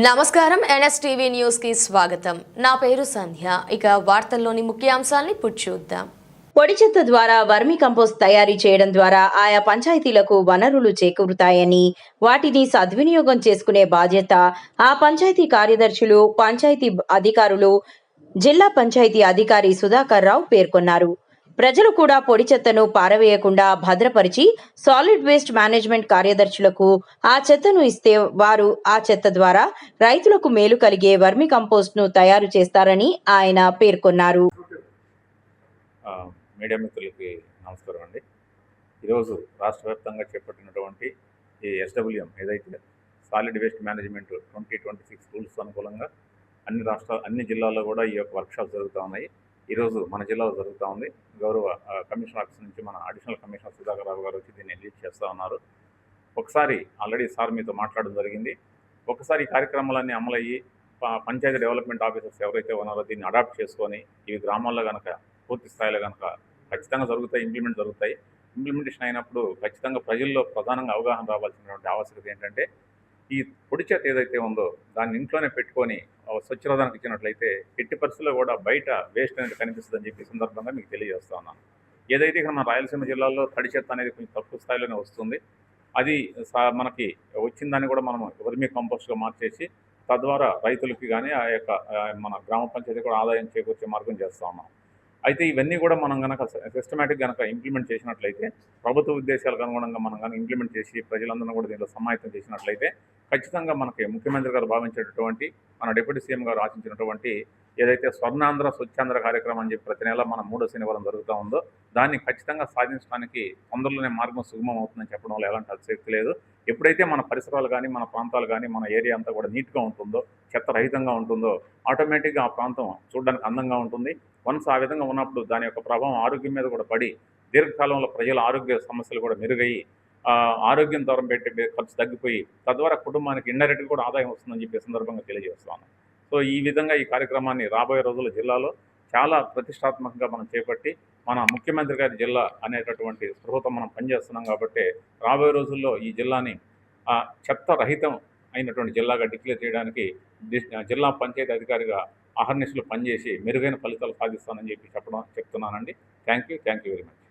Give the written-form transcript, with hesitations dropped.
నమస్కారం NSTV news కి స్వాగతం. నా పేరు సంధ్య. ఇక వార్తల్లోని ముఖ్యాంశాల్ని ఇప్పుడు చూద్దాం. పొడి చెత్త ద్వారా వర్మి కంపోస్ట్ తయారీ చేయడం ద్వారా ఆయా పంచాయతీలకు వనరులు చేకూరుతాయని, వాటిని సద్వినియోగం చేసుకునే బాధ్యత ఆ పంచాయతీ కార్యదర్శులు, పంచాయతీ అధికారులు, జిల్లా పంచాయతీ అధికారి సుధాకర్ రావు పేర్కొన్నారు. ప్రజలు కూడా పొడి చెత్తను పారవేయకుండా భద్రపరిచి సాలిడ్ వేస్ట్ మేనేజ్మెంట్ కార్యదర్శులకు ఆ చెత్తను ఇస్తే వారు ఆ చెత్త ద్వారా రైతులకు మేలు కలిగే వర్మి కంపోస్ట్ ను తయారు చేస్తారని ఆయన పేర్కొన్నారు. మీడియా మిత్రులకి నమస్కారం అండి. ఈరోజు రాష్ట్ర వ్యాప్తంగా చేపట్టినటువంటి ఈ ఎస్డబ్ల్యూఎం ఏదైతే సాలిడ్ వేస్ట్ మేనేజ్మెంట్ 2026 రూల్స్ అనుకూలంగా అన్ని జిల్లాల్లో కూడా ఈ యొక్క వర్క్షాప్ జరుగుతూ ఉన్నాయి. ఈరోజు మన జిల్లాలో జరుగుతూ ఉంది. గౌరవ కమిషనర్ ఆఫీస్ నుంచి మన అడిషనల్ కమిషనర్ సుధాకర్ రావు గారు వచ్చి దీన్ని లీడ్ చేస్తూ ఉన్నారు. ఒకసారి ఆల్రెడీ సార్ మీతో మాట్లాడడం జరిగింది. ఒకసారి ఈ కార్యక్రమాలన్నీ అమలయ్యి పంచాయతీ డెవలప్మెంట్ ఆఫీసర్స్ ఎవరైతే ఉన్నారో దీన్ని అడాప్ట్ చేసుకొని ఇవి గ్రామాల్లో కనుక పూర్తి స్థాయిలో కనుక ఖచ్చితంగా జరుగుతాయి. ఇంప్లిమెంటేషన్ అయినప్పుడు ఖచ్చితంగా ప్రజల్లో ప్రధానంగా అవగాహన రావాల్సినటువంటి ఆవశ్యకత ఏంటంటే, ఈ పొడి చెత్త ఏదైతే ఉందో దాన్ని ఇంట్లోనే పెట్టుకొని స్వచ్ఛరదానికి ఇచ్చినట్లయితే ఎట్టి పరిస్థితుల్లో కూడా బయట వేస్ట్ అనేది కనిపిస్తుందని చెప్పి సందర్భంగా మీకు తెలియజేస్తా ఉన్నాను. ఏదైతే ఇక్కడ మన రాయలసీమ జిల్లాలో తడి చెత్త అనేది కొంచెం తక్కువ స్థాయిలోనే వస్తుంది. అది మనకి వచ్చిందాన్ని కూడా మనం వర్మీ కంపోస్ట్గా మార్చేసి తద్వారా రైతులకి కానీ ఆ యొక్క మన గ్రామ పంచాయతీ కూడా ఆదాయం చేకూర్చే మార్గం చేస్తూ ఉన్నాం. అయితే ఇవన్నీ కూడా మనం కనుక సిస్టమేటిక్ కనుక ఇంప్లిమెంట్ చేసినట్లయితే, ప్రభుత్వ ఉద్దేశాలకు అనుగుణంగా మనం కనుక ఇంప్లిమెంట్ చేసి ప్రజలందరూ కూడా దీంట్లో సమాయత్తం చేసినట్లయితే ఖచ్చితంగా మనకి ముఖ్యమంత్రి గారు భావించేటటువంటి, మన డిప్యూటీ సీఎం గారు ఆశించినటువంటి ఏదైతే స్వర్ణాంధ్ర స్వచ్ఛాంధ్ర కార్యక్రమం అని చెప్పి ప్రతి నెల మన 3వ శనివారం జరుగుతూ ఉందో దాన్ని ఖచ్చితంగా సాధించడానికి తొందరలోనే మార్గం సుగమం అవుతుందని చెప్పడంలో ఎలాంటి అతిశక్తి లేదు. ఎప్పుడైతే మన పరిసరాలు కానీ, మన ప్రాంతాలు కానీ, మన ఏరియా అంతా కూడా నీట్గా ఉంటుందో, చెత్త రహితంగా ఉంటుందో ఆటోమేటిక్గా ఆ ప్రాంతం చూడడానికి అందంగా ఉంటుంది. వన్స్ ఆ విధంగా ఉన్నప్పుడు దాని యొక్క ప్రభావం ఆరోగ్యం మీద కూడా పడి దీర్ఘకాలంలో ప్రజల ఆరోగ్య సమస్యలు కూడా మెరుగయ్యి ఆరోగ్యం దూరం పెట్టే ఖర్చు తగ్గిపోయి తద్వారా కుటుంబానికి ఇండైరెక్ట్గా కూడా ఆదాయం వస్తుందని చెప్పే సందర్భంగా తెలియజేస్తాను. సో ఈ విధంగా ఈ కార్యక్రమాన్ని రాబోయే రోజుల్లో జిల్లాలో చాలా ప్రతిష్టాత్మకంగా మనం చేపట్టి మన ముఖ్యమంత్రి గారి జిల్లా అనేటటువంటి స్పృహతో మనం పనిచేస్తున్నాం. కాబట్టి రాబోయే రోజుల్లో ఈ జిల్లాని చెత్త రహితం అయినటువంటి జిల్లాగా డిక్లేర్ చేయడానికి జిల్లా పంచాయతీ అధికారిగా అహర్నిశలు పనిచేసి మెరుగైన ఫలితాలు సాధిస్తానని చెప్పి చెప్తున్నానండి. Thank you very much.